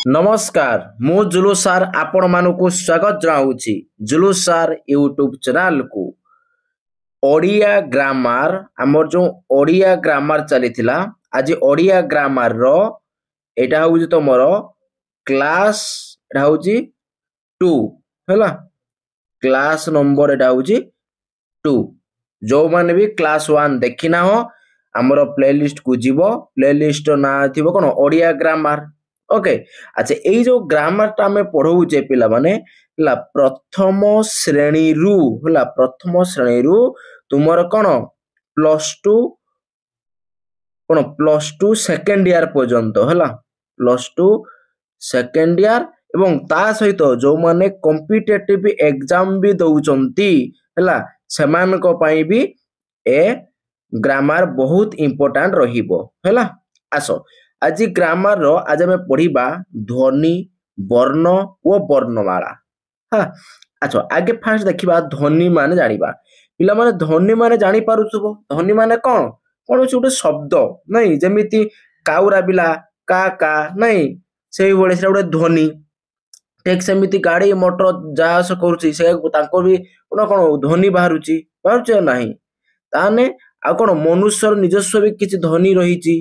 नमस्कार मु जुलू सार आपण मानकु स्वागत जनाऊँगी जुलू सार यूट्यूब चैनल को ओडिया ग्रामर आमर जो ओडिया ग्रामर चली आज ओडिया ग्रामर रो एटा हूँ तुमर क्लास एटा हूँ 2 हैला क्लास नंबर एटा हूँ 2 जो माने भी क्लास 1 देखी ना हो आमर प्लेलिस्ट को जीव प्लेलिस्ट ना थी कौन ओडिया ग्रामर ओके अच्छा ये जो ग्रामर टा आम पढ़ाऊे पिला माने प्रथम श्रेणी रु होला प्रथम श्रेणी रु तुमर कौन +2 कौन +2 सेकेंड इयर पर्यंत है +2 सेकेंड इयर एवं ता सहित जो माने कॉम्पिटिटिव एग्जाम भी दउचंती हैला सेमानक पई भी ए ग्रामर बहुत इंपोर्टेंट रहिबो हैला आसो आज ग्रामर रो आज हमें पढ़िबा ध्वनि वर्ण और वर्णमाला हाँ अच्छा आगे फास्ट देखिबा ध्वनि माने जानिबा पिला माने ध्वनि माने जानि पारुथबो ध्वनि माने कौन कौन गोटे शब्द नहीं जेमिति काउरा बिला का नहीं से बळे से गोटे ध्वनि ठीक सेमिति गाड़ी मोटर जहाज करूची से ताको भी कौन ध्वनि बाहरुची नहीं ताने आ कौन मनुष्यर निजस्व भी किछि ध्वनि रहिची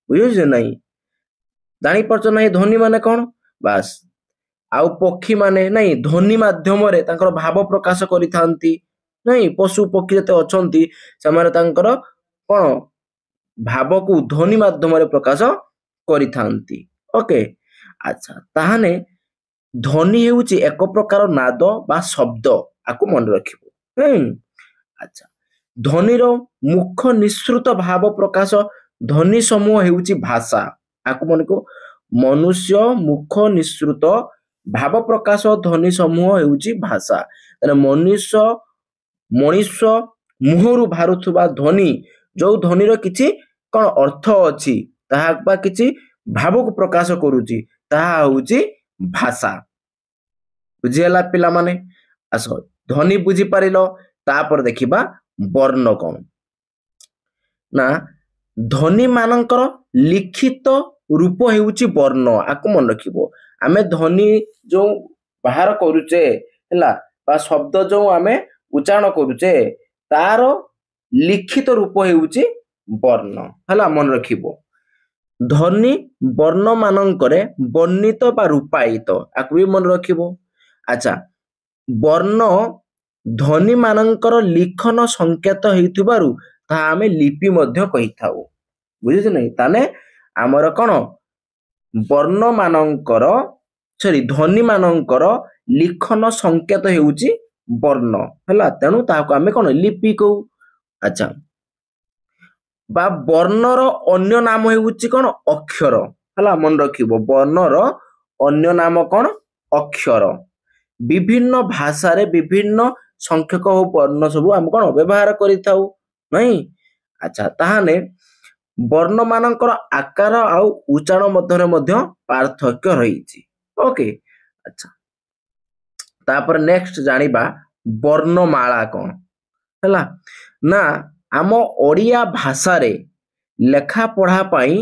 बुझियो नहीं जानी पारछ नहीं ध्वनि माने कौन बास आउ पक्षी माने नहीं ध्वनि माध्यम रे तांकर भाव प्रकाश करिथांती नहीं पशु पक्षी जते अछंती समारे तांकर कौन भाव को ध्वनि माध्यम रे प्रकाश करिथांती ओके अच्छा ताहाने ध्वनि हेउची एक प्रकार नाद बा शब्द आकु मन रखिबो अच्छा ध्वनि रो मुख्य निश्रुत भाव प्रकाश ध्वनि समूह हेउची भाषा आकु मन को मनुष्य मुख्य निश्रुत भाव प्रकाश ध्वनि समूह हेउची भाषा तने मनुष्य मुहरु बाहरुथबा ध्वनि जो ध्वनि रो किछि कोन अर्थ अछि ताहा बा किछि भाव को प्रकाश करूची ताहा होउची भाषा बुझियला पिला माने आसो ध्वनि बुझी पारिलो तापर देखिबा वर्ण कोन ना ध्वनि मानकर लिखित रूप हेउची वर्ण आकु मन रखिबो आमे ध्वनि जो बाहर करूचे हैला बा शब्द जो आमे उच्चारण करूचे तार लिखित रूप हेउची वर्ण हैला मन रखिबो ध्वनि वर्ण मानकरे वर्णित बा रूपायित आकु भी मन रखिबो अच्छा वर्ण ध्वनि मानकर लिखन संकेत हेतुबारु ता आमे लिपि मध्य कहिथाउ बुझिछ नै ताने आमर कोन वर्ण मानकर सॉरी ध्वनि मानकर लिखन संकेत हेउची वर्ण हैला तेनु ताको आमे कोन लिपि को अच्छा बा वर्णर अन्य नाम हेउची कोन अक्षर हैला मन रखिबो वर्णर अन्य नाम कोन अक्षर विभिन्न भाषा रे विभिन्न संख्यक हो वर्ण सब हम कोन व्यवहार करिथाउ नहीं अच्छा ताहाने वर्ण मानकर आकार आउ उच्चारण मध्य पार्थक्य रहिछि ओके अच्छा तापर नेक्स्ट जानिबा वर्णमाला कोन हैला ना आम ओडिया भाषा रे लेखा पढ़ा पाई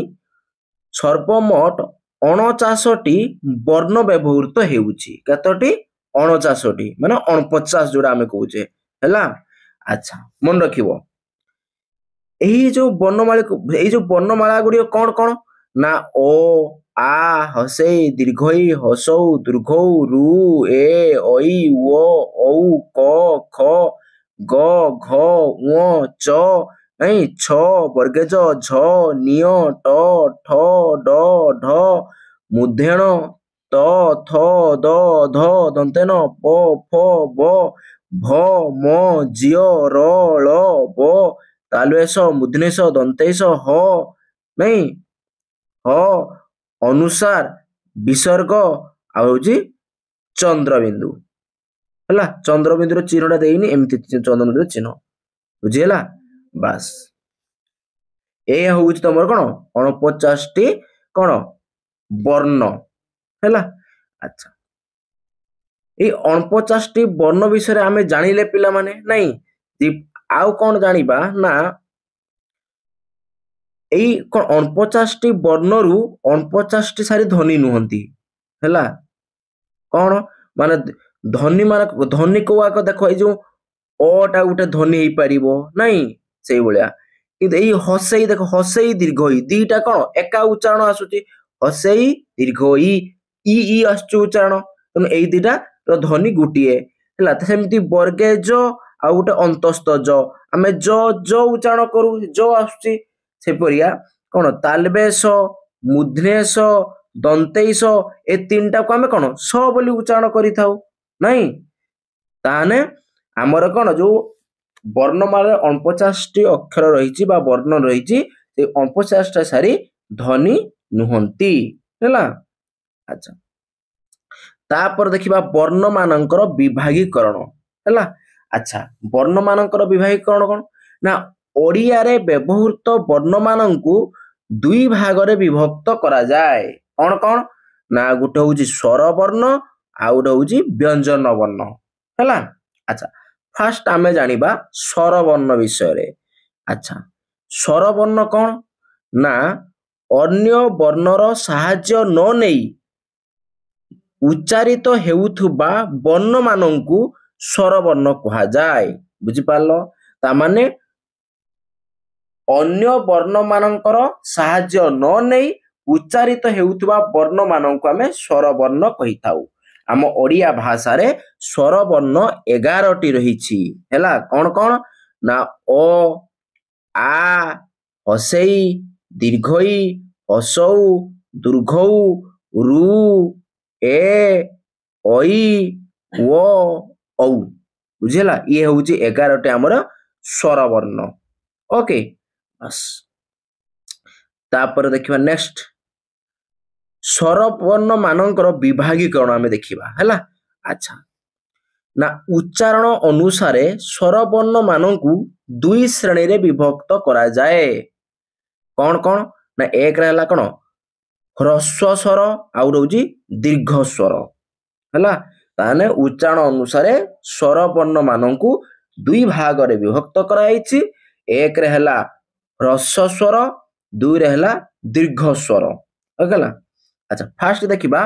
सर्वमोट 49टी वर्ण व्यवहृत हेउछि कतटी 49टी माने 49 जोड़ा हमें कहूचे हैला अच्छा मन रखिबो एही जो वर्णमाला गुडी कोन कोन ना ओ आ हसे दीर्घई हसौ दीर्घौ रु ए ओई ओ औ क ख ग घ ङ च नहीं छ वर्गेज झ निय ट ठ ड ढ मुद्धेण त थ द ध दन्तेन प फ ब भ म जिय र ळ ब तालुएश मुद्धनेश दन्तेश ह नहीं ह अनुसार विसर्ग आउजी चंद्रबिंदु हला चंद्रबिंदु चिन्हटा देइनी एमति चंद्रबिंदु चिन्ह बुझिला बास ए होउची तमर कोन 49 टी कोन वर्ण हैला अच्छा ए 49 टी वर्ण विषय आमे जानिले पिला माने नहीं आउ कोन जानिबा ना ଏଇ କଣ 49ଟି ବର୍ଣ୍ଣରୁ 49ଟି ସାରି ଧ୍ୱନି ନୁହନ୍ତି ହେଲା। କଣ ମାନେ ଧ୍ୱନି କୋଉ ଆଗ ଦେଖ, ଏଇ ଯୋଉ ଟା ଗୋଟେ ଧ୍ୱନି ହେଇପାରିବ ନାଇଁ, ସେଇଭଳିଆ। କିନ୍ତୁ ଏଇ ହସେଇ ଦେଖ, ହସେଇ ଦୀର୍ଘ ଇ ଦିଟା କଣ ଏକା ଉଚ୍ଚାରଣ ଆସୁଛି, ହସେଇ ଦୀର୍ଘ ଇ ଇ ଆସୁଛି ଉଚ୍ଚାରଣ, ତେଣୁ ଏଇ ଦିଟା ର ଧ୍ୱନି ଗୋଟିଏ ହେଲା। ସେମିତି ବର୍ଗେ ଜ ଆଉ ଗୋଟେ ଅନ୍ତସ୍ଥ ଜ, ଆମେ ଜ ଜ ଉଚ୍ଚାରଣ କରୁ, ଜ ଆସୁଛି। ସେପରିଆ କଣ ତାଲବେଶ, ମୁଧ୍ନେଶ, ଦନ୍ତେଇଶ, ଏ ତିନିଟାକୁ ଆମେ କଣ ସ ବୋଲି ଉଚ୍ଚାରଣ କରିଥାଉ ନାଇଁ। ତାହେଲେ ଆମର କଣ ଯୋଉ ବର୍ଣ୍ଣମାଳାରେ 49ଟି ଅକ୍ଷର ରହିଛି ବା ବର୍ଣ୍ଣ ରହିଛି, ସେ 49ଟା ସାରି ଧ୍ୱନି ନୁହନ୍ତି ହେଲା। ଆଚ୍ଛା, ତାପରେ ଦେଖିବା ବର୍ଣ୍ଣ ମାନଙ୍କର ବିଭାଗୀକରଣ ହେଲା। ଆଚ୍ଛା, ବର୍ଣ୍ଣ ମାନଙ୍କର ବିଭାଗୀକରଣ କଣ ନା, ଓଡ଼ିଆରେ ବ୍ୟବହୃତ ବର୍ଣ୍ଣ ମାନଙ୍କୁ ଦୁଇ ଭାଗରେ ବିଭକ୍ତ କରାଯାଏ। କଣ କଣ ନା, ଗୋଟେ ହଉଛି ସ୍ୱର ବର୍ଣ୍ଣ ଆଉ ଗୋଟେ ହଉଛି ବ୍ୟଞ୍ଜନ ବର୍ଣ୍ଣ ହେଲା। ଆଚ୍ଛା, ଫାଷ୍ଟ ଆମେ ଜାଣିବା ସ୍ୱର ବର୍ଣ୍ଣ ବିଷୟରେ। ଆଚ୍ଛା, ସ୍ୱର ବର୍ଣ୍ଣ କଣ ନା, ଅନ୍ୟ ବର୍ଣ୍ଣର ସାହାଯ୍ୟ ନ ନେଇ ଉଚ୍ଚାରିତ ହେଉଥିବା ବର୍ଣ୍ଣ ମାନଙ୍କୁ ସ୍ୱର ବର୍ଣ୍ଣ କୁହାଯାଏ। ବୁଝିପାରିଲ? ତାମାନେ ଅନ୍ୟ ବର୍ଣ୍ଣ ମାନଙ୍କର ସାହାଯ୍ୟ ନ ନେଇ ଉଚ୍ଚାରିତ ହେଉଥିବା ବର୍ଣ୍ଣ ମାନଙ୍କୁ ଆମେ ସ୍ୱର ବର୍ଣ୍ଣ କହିଥାଉ। ଆମ ଓଡ଼ିଆ ଭାଷାରେ ସ୍ୱର ବର୍ଣ୍ଣ 11ଟି ରହିଛି ହେଲା। କଣ କଣ ନା, ଅ, ଆ, ହସେଇ, ଦୀର୍ଘଇ, ହସଉ, ଦୀର୍ଘଉ, ରୁ, ଏ, ଐ, ଓ, ଔ। ବୁଝିଲା? ଇଏ ହଉଛି 11ଟି ଆମର ସ୍ୱର ବର୍ଣ୍ଣ। ଓକେ, ବାସ୍। ତାପରେ ଦେଖିବା ନେକ୍ସଟ ସ୍ୱର ବର୍ଣ୍ଣ ମାନଙ୍କର ବିଭାଗୀକରଣ ଆମେ ଦେଖିବା ହେଲା। ଆଚ୍ଛା, ନା ଉଚ୍ଚାରଣ ଅନୁସାରେ ସ୍ୱର ବର୍ଣ୍ଣ ମାନଙ୍କୁ ଦୁଇ ଶ୍ରେଣୀରେ ବିଭକ୍ତ କରାଯାଏ। କଣ କଣ ନା, ଏକରେ ହେଲା କଣ ହ୍ରସ୍ୱ ସ୍ୱର ଆଉ ରହୁଛି ଦୀର୍ଘ ସ୍ୱର ହେଲା। ତାହେଲେ ଉଚ୍ଚାରଣ ଅନୁସାରେ ସ୍ୱର ବର୍ଣ୍ଣ ମାନଙ୍କୁ ଦୁଇ ଭାଗରେ ବିଭକ୍ତ କରାଯାଇଛି। ଏକରେ ହେଲା ହ୍ରସ୍ୱ ସ୍ୱର, ଦୁଇରେ ହେଲା ଦୀର୍ଘ ସ୍ୱର ହେଲା। ଆଚ୍ଛା, ଫାଷ୍ଟ ଦେଖିବା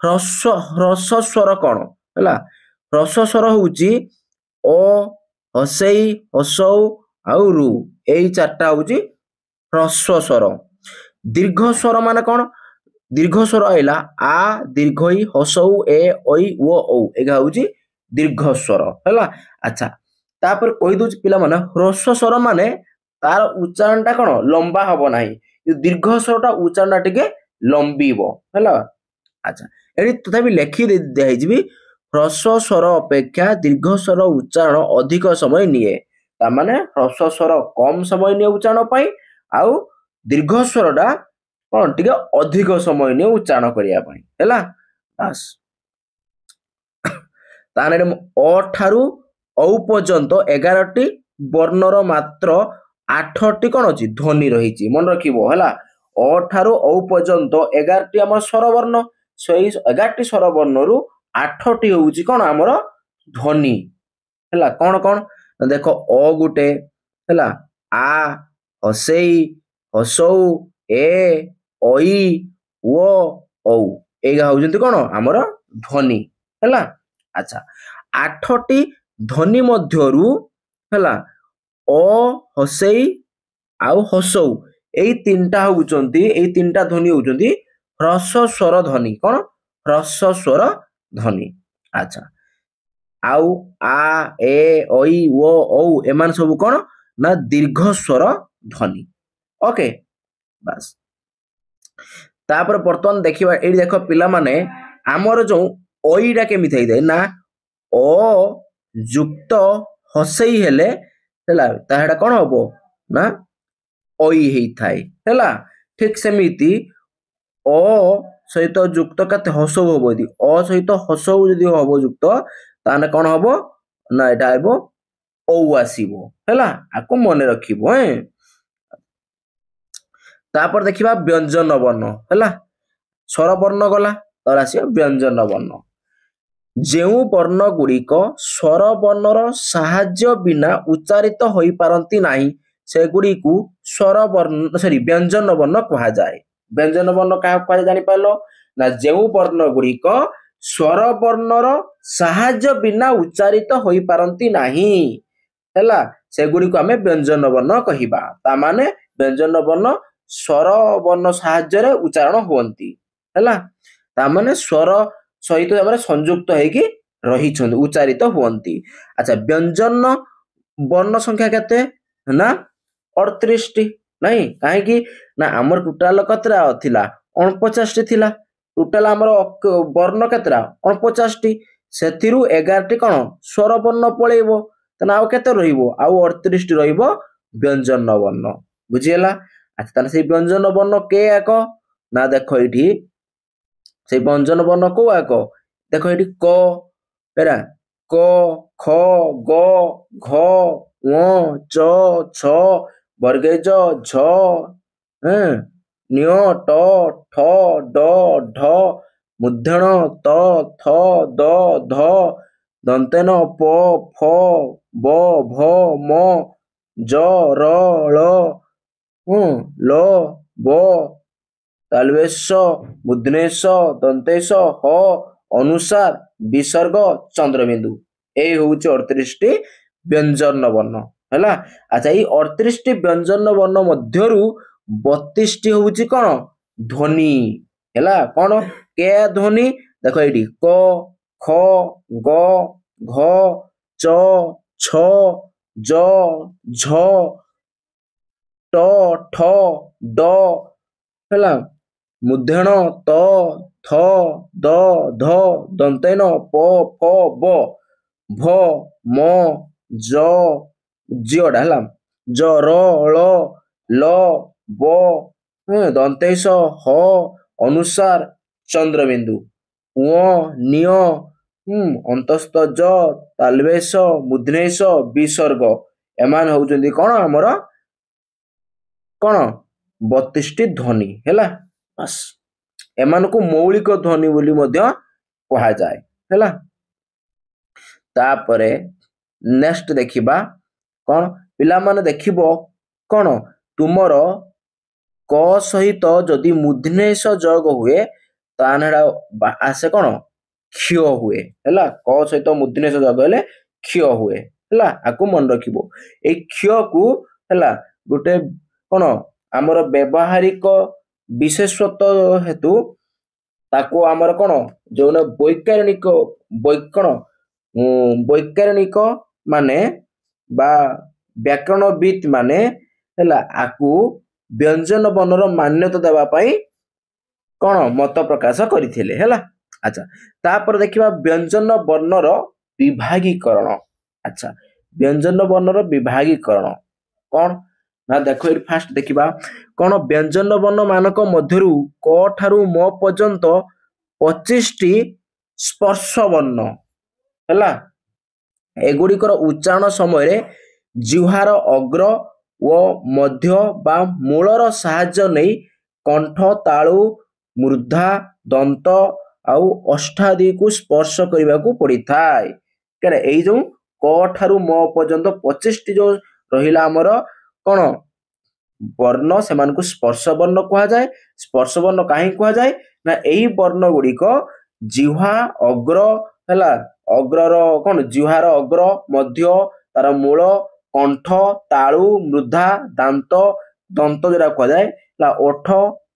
ହ୍ରସ୍ୱ ସ୍ୱର କଣ ହେଲା। ହ୍ରସ୍ୱ ସ୍ୱର ହଉଛି ଓ, ହସେଇ, ହସଉ ଆଉ ରୁ, ଏଇ ଚାରିଟା ହଉଛି ହ୍ରସ୍ୱ ସ୍ୱର। ଦୀର୍ଘ ସ୍ୱର ମାନେ କଣ, ଦୀର୍ଘ ସ୍ୱର ଆଇଲା ଆ, ଦୀର୍ଘଇ, ହସଉ, ଏ, ଐ, ଓ, ଔ, ଏଇଟା ହଉଛି ଦୀର୍ଘ ସ୍ୱର ହେଲା। ଆଚ୍ଛା, ତାପରେ କହିଦଉଛି ପିଲାମାନେ, ହ୍ରସ୍ୱ ସ୍ୱର ମାନେ ତାର ଉଚ୍ଚାରଣ ଟା କଣ ଲମ୍ବା ହବ ନାହିଁ, ଦୀର୍ଘ ସ୍ୱରଟା ଉଚ୍ଚାରଣ ଟା ଟିକେ ଲମ୍ବିବ ହେଲା। ଆଚ୍ଛା, ଏଠି ତଥାପି ଲେଖି ଦିଆହେଇଯିବି, ହ୍ରସ୍ୱ ସ୍ୱର ଅପେକ୍ଷା ଦୀର୍ଘ ସ୍ୱର ଉଚ୍ଚାରଣ ଅଧିକ ସମୟ ନିଏ। ତାମାନେ ହ୍ରସ୍ୱ ସ୍ୱର କମ ସମୟ ନିଏ ଉଚ୍ଚାରଣ ପାଇଁ, ଆଉ ଦୀର୍ଘ ସ୍ୱର ଟା କଣ ଟିକେ ଅଧିକ ସମୟ ନିଏ ଉଚ୍ଚାରଣ କରିବା ପାଇଁ ହେଲା। ବାସ୍, ତାହେଲେ ଅ ଠାରୁ ଔ ପର୍ଯ୍ୟନ୍ତ 11ଟି ବର୍ଣ୍ଣର ମାତ୍ର 8ଟି କଣ ଅଛି ଧ୍ୱନି ରହିଛି, ମନେ ରଖିବ ହେଲା। ଅ ଠାରୁ ଔ ପର୍ଯ୍ୟନ୍ତ 11ଟି ଆମର ସ୍ୱର ବର୍ଣ୍ଣ, ସେଇ 11ଟି ସ୍ୱର ବର୍ଣ୍ଣରୁ 8ଟି ହଉଛି କଣ ଆମର ଧ୍ୱନି ହେଲା। କଣ କଣ ଦେଖ, ଅ ଗୋଟେ ହେଲା, ଆ, ହସେଇ, ହସଉ, ଏ, ଐ, ଓ, ଔ, ଏଇଟା ହଉଛନ୍ତି କଣ ଆମର ଧ୍ୱନି ହେଲା। ଆଚ୍ଛା, 8ଟି ଧ୍ୱନି ମଧ୍ୟରୁ ହେଲା ଅ, ହସେଇ ଆଉ ହସଉ, ଏଇ ତିନିଟା ଧ୍ୱନି ହଉଛନ୍ତି ହ୍ରସ୍ୱ ସ୍ୱର ଧ୍ୱନି। କଣ ହ୍ରସ୍ୱ ସ୍ୱର ଧ୍ୱନି। ଆଚ୍ଛା, ଆଉ ଆ, ଏ, ଐ, ଓ, ଔ, ଏମାନେ ସବୁ କଣ ନା ଦୀର୍ଘ ସ୍ୱର ଧ୍ୱନି। ଓକେ, ବାସ୍। ତାପରେ ବର୍ତ୍ତମାନ ଦେଖିବା, ଏଇଠି ଦେଖ ପିଲାମାନେ, ଆମର ଯୋଉ ଐ ଟା କେମିତି ହେଇଥାଏ ନା, ଅ ଯୁକ୍ତ ହସେଇ ହେଲେ ହେଲା, ତାହା କଣ ହବ ନା ଐ ହେଇଥାଏ ହେଲା। ଠିକ ସେମିତି ଅ ସହିତ ଯୁକ୍ତ କେତେ ହସଉ ହବ, ଯଦି ଅ ସହିତ ହସଉ ଯଦି ହବ ଯୁକ୍ତ, ତାହେଲେ କଣ ହବ ନା ଏଇଟା ହେବ ଔ ଆସିବ ହେଲା। ଆକୁ ମନେ ରଖିବ। ତାପରେ ଦେଖିବା ବ୍ୟଞ୍ଜନ ବର୍ଣ୍ଣ ହେଲା। ସ୍ୱର ବର୍ଣ୍ଣ ଗଲା, ତାପରେ ଆସିବ ବ୍ୟଞ୍ଜନ ବର୍ଣ୍ଣ। ଯେଉଁ ବର୍ଣ୍ଣ ଗୁଡ଼ିକ ସ୍ୱର ବର୍ଣ୍ଣର ସାହାଯ୍ୟ ବିନା ଉଚ୍ଚାରିତ ହୋଇପାରନ୍ତି ନାହିଁ, ସେଗୁଡ଼ିକୁ ସ୍ୱର ବର୍ଣ୍ଣ ବ୍ୟଞ୍ଜନ ବର୍ଣ୍ଣ କୁହାଯାଏ। ବ୍ୟଞ୍ଜନ ବର୍ଣ୍ଣ କାହାକୁ କୁହାଯାଏ ଜାଣିପାରିଲ ନା ଯେଉଁ ବର୍ଣ୍ଣ ଗୁଡ଼ିକ ସ୍ୱର ବର୍ଣ୍ଣର ସାହାଯ୍ୟ ବିନା ଉଚ୍ଚାରିତ ହୋଇପାରନ୍ତି ନାହିଁ ହେଲା ସେଗୁଡ଼ିକୁ ଆମେ ବ୍ୟଞ୍ଜନ ବର୍ଣ୍ଣ କହିବା। ତାମାନେ ବ୍ୟଞ୍ଜନ ବର୍ଣ୍ଣ ସ୍ୱର ବର୍ଣ୍ଣ ସାହାଯ୍ୟରେ ଉଚ୍ଚାରଣ ହୁଅନ୍ତି ହେଲା ତାମାନେ ସ୍ୱର ସହିତ ଆମର ସଂଯୁକ୍ତ ହେଇକି ରହିଛନ୍ତି ଉଚ୍ଚାରିତ ହୁଅନ୍ତି। ଆଚ୍ଛା ବ୍ୟଞ୍ଜନ ବର୍ଣ୍ଣ ସଂଖ୍ୟା କେତେ ନା 38ଟି ନାଇଁ କାହିଁକି ନା ଆମର ଟୋଟାଲ କେତେଟା ଥିଲା 49ଟି ଥିଲା ଟୋଟାଲ ଆମର ବର୍ଣ୍ଣ କେତେଟା 49ଟି ସେଥିରୁ 11ଟି କଣ ସ୍ୱର ବର୍ଣ୍ଣ ପଳେଇବ ତାହେଲେ ଆଉ କେତେ ରହିବ ଆଉ 38ଟି ରହିବ ବ୍ୟଞ୍ଜନ ବର୍ଣ୍ଣ ବୁଝିହେଲା। ଆଚ୍ଛା ତାହେଲେ ସେଇ ବ୍ୟଞ୍ଜନ ବର୍ଣ୍ଣ କେ ଏକ ନା ଦେଖ ଏଇଠି ସେଇ ବ୍ୟଞ୍ଜନ ବର୍ଣ୍ଣ କୋଉ ଏକ ଦେଖ ଏଇଠି କ ଏରା କ ଖ ଗ ଘ ଙ ଚ ଛ ବର୍ଗେଜ ଝ ନ୍ୟ ଟ ଠ ଡ ଢ ମୂର୍ଧଣ ତ ଥ ଦ ଧ ଦନ୍ତେନ ପ ଫ ବ ଭ ମ ଜ ର ଳ ଲ ବ ତାଲବେଶ ମୁଦ୍ନେଶ ଦନ୍ତେଶ ହ ଅନୁସାର ବିସର୍ଗ ଚନ୍ଦ୍ରବିନ୍ଦୁ ଏଇ ହଉଛି 38ଟି ବ୍ୟଞ୍ଜନ ବର୍ଣ୍ଣ ହେଲା। ଆଚ୍ଛା ଏଇ 38ଟି ବ୍ୟଞ୍ଜନ ବର୍ଣ୍ଣ ମଧ୍ୟରୁ 32ଟି ହଉଛି କଣ ଧ୍ୱନି ହେଲା କଣ କେ ଧ୍ୱନି ଦେଖ ଏଇଠି କ ଖ ଗ ଘ ଚ ଛ ଜ ଝ ଟ ଠ ଡ ହେଲା ମୂର୍ଧଣ ତ ଥ ଦ ଧ ଦନ୍ତେନ ପ ଫ ବ ଭ ମ ଜ ଝିଅଟା ହେଲା ଜ ର ଳ ଲ ବ ଦନ୍ତେଶ ହ ଅନୁସାର ଚନ୍ଦ୍ରବିନ୍ଦୁ ଙ ନିୟ ଅନ୍ତସ୍ଥ ଜ ତାଲବେଶ ମୁଦ୍ନେଶ ବିସର୍ଗ ଏମାନେ ହଉଛନ୍ତି କଣ ଆମର କଣ 32ଟି ଧ୍ୱନି ହେଲା ବାସ୍ ଏମାନଙ୍କୁ ମୌଳିକ ଧ୍ୱନି ବୋଲି ମଧ୍ୟ କୁହାଯାଏ ହେଲା। ତାପରେ ନେକ୍ସଟ ଦେଖିବା କଣ ପିଲାମାନେ ଦେଖିବ କଣ ତୁମର କ ସହିତ ଯଦି ମୁଦ୍ନେଶ ଯୋଗ ହୁଏ ତାହେଲେ ଆସେ କଣ କ୍ଷୟ ହୁଏ ହେଲା କ ସହିତ ମୁଦ୍ନେଶ ଯୋଗ ହେଲେ କ୍ଷୟ ହୁଏ ହେଲା ଆକୁ ମନେ ରଖିବ ଏଇ କ୍ଷୟକୁ ହେଲା ଗୋଟେ କଣ ଆମର ବ୍ୟବହାରିକ ବିଶେଷତ୍ୱ ହେତୁ ତାକୁ ଆମର କଣ ଯୋଉନ ବୈଜ୍ଞାନିକ ମାନେ ବା ବ୍ୟାକରଣବିତ ମାନେ ହେଲା ଆକୁ ବ୍ୟଞ୍ଜନ ବର୍ଣ୍ଣର ମାନ୍ୟତା ଦେବା ପାଇଁ କଣ ମତ ପ୍ରକାଶ କରିଥିଲେ ହେଲା। ଆଚ୍ଛା ତାପରେ ଦେଖିବା ବ୍ୟଞ୍ଜନ ବର୍ଣ୍ଣର ବିଭାଗୀକରଣ। ଆଚ୍ଛା ବ୍ୟଞ୍ଜନ ବର୍ଣ୍ଣର ବିଭାଗୀକରଣ କଣ ନା ଦେଖ ଏଠି ଫାଷ୍ଟ ଦେଖିବା କଣ ବ୍ୟଞ୍ଜନ ବର୍ଣ୍ଣ ମାନଙ୍କ ମଧ୍ୟରୁ କ ଠାରୁ ମ ପର୍ଯ୍ୟନ୍ତ 25ଟି ସ୍ପର୍ଶ ବର୍ଣ୍ଣ ହେଲା ଏଗୁଡ଼ିକର ଉଚ୍ଚାରଣ ସମୟରେ ଜିହ୍ୱାର ଅଗ୍ର ଓ ମଧ୍ୟ ବା ମୂଳର ସାହାଯ୍ୟ ନେଇ କଣ୍ଠ ତାଳୁ ମୂର୍ଧା ଦନ୍ତ ଆଉ ଅଷ୍ଟାଦିକୁ ସ୍ପର୍ଶ କରିବାକୁ ପଡିଥାଏ ଏଇ ଯୋଉ କ ଠାରୁ ମ ପର୍ଯ୍ୟନ୍ତ 25ଟି ଯୋଉ ରହିଲା ଆମର କଣ ବର୍ଣ୍ଣ ସେମାନଙ୍କୁ ସ୍ପର୍ଶ ବର୍ଣ୍ଣ କୁହାଯାଏ। ସ୍ପର୍ଶ ବର୍ଣ୍ଣ କାହିଁକି କୁହାଯାଏ ନା ଏଇ ବର୍ଣ୍ଣ ଗୁଡ଼ିକ ଜିହ୍ୱା ଅଗ୍ର ହେଲା ଅଗ୍ରର କଣ ଜିହ୍ୱାର ଅଗ୍ର ମଧ୍ୟ ତାର ମୂଳ କଣ୍ଠ ତାଳୁ ମୃଧା ଦାନ୍ତ ଦନ୍ତ ଯୋଉଟା କୁହାଯାଏ ହେଲା ଓଠ